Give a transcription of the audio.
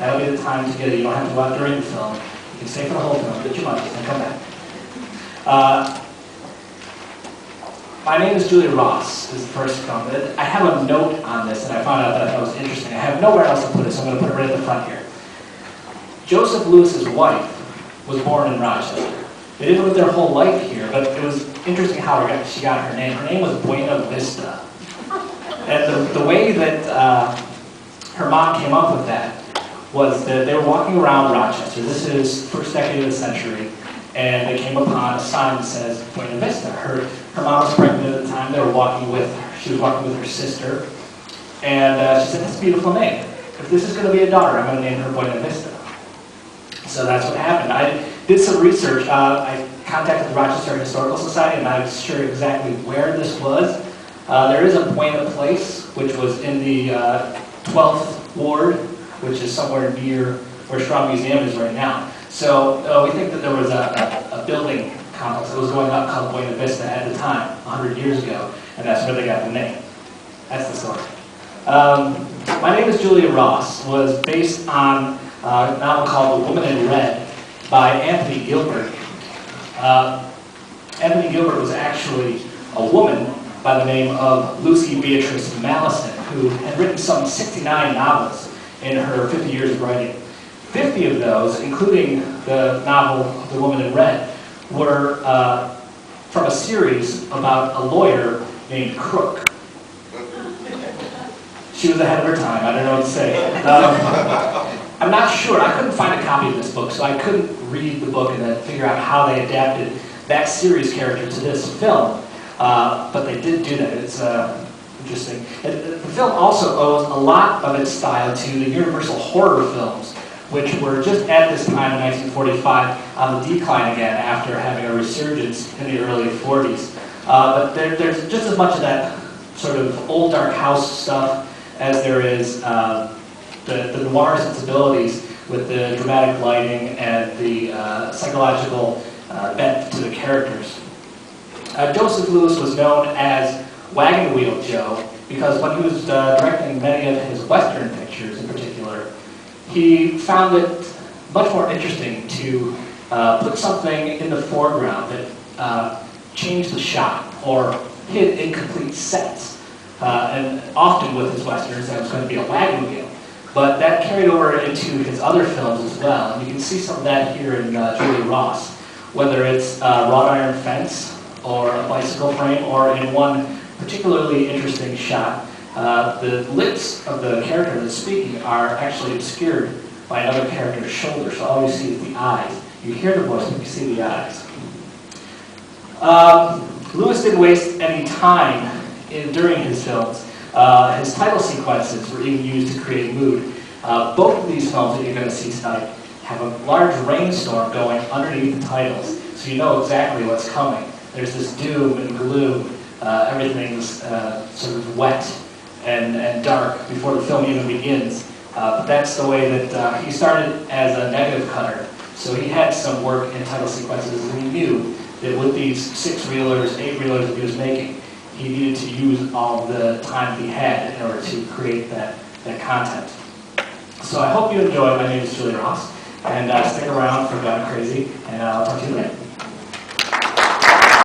That'll be the time to get it. You don't have to go out during the film. You can stay for the whole film, get your money, and come back. My name is Julia Ross, is the first film. I have a note on this that I found out that I thought was interesting. I have nowhere else to put it, so I'm going to put it right at the front here. Joseph Lewis's wife was born in Rochester. They didn't live their whole life here, but it was interesting how she got her name. Her name was Buena Vista. And the way that her mom came up with that was that they were walking around Rochester. This is first decade of the century, and they came upon a sign that says Buena Vista. Her mom was pregnant at the time. They were walking with her. She was walking with her sister, and she said, "That's a beautiful name. If this is going to be a daughter, I'm going to name her Buena Vista." So that's what happened. I did some research. I contacted the Rochester Historical Society, and I'm not sure exactly where this was. There is a Buena Place, which was in the 12th Ward, which is somewhere near where Strong Museum is right now. So we think that there was a building complex that was going up called Buena Vista at the time, 100 years ago, and that's where they got the name. That's the story. My name is Julia Ross, was based on a novel called The Woman in Red by Anthony Gilbert. Anthony Gilbert was actually a woman by the name of Lucy Beatrice Mallison, who had written some 69 novels in her 50 years of writing. 50 of those, including the novel The Woman in Red, were from a series about a lawyer named Crook. She was ahead of her time, I don't know what to say. I'm not sure, I couldn't find a copy of this book, so I couldn't read the book and then figure out how they adapted that series character to this film. But they did do that. It's interesting. The film also owes a lot of its style to the Universal horror films, which were just at this time in 1945 on the decline again after having a resurgence in the early 40s. But there's just as much of that sort of old dark house stuff as there is the noir sensibilities with the dramatic lighting and the psychological bent to the characters. Joseph Lewis was known as Wagon Wheel Joe because when he was directing many of his Western pictures in particular, he found it much more interesting to put something in the foreground that changed the shot or hid incomplete sets. And often with his Westerns, that was going to be a wagon wheel. But that carried over into his other films as well. And you can see some of that here in Julia Ross, whether it's wrought iron fence, or a bicycle frame, or in one particularly interesting shot, the lips of the character that's speaking are actually obscured by another character's shoulder, so all you see is the eyes. You hear the voice, but you see the eyes. Lewis didn't waste any time during his films. His title sequences were even used to create mood. Both of these films that you're going to see tonight have a large rainstorm going underneath the titles, so you know exactly what's coming. There's this doom and gloom. Everything's sort of wet and dark before the film even begins. But that's the way that he started as a negative cutter. So he had some work in title sequences, and he knew that with these 6-reelers, 8-reelers that he was making, he needed to use all the time he had in order to create that content. So I hope you enjoyed. My name is Julia Ross, and stick around for Gone Crazy, and I'll talk to you later.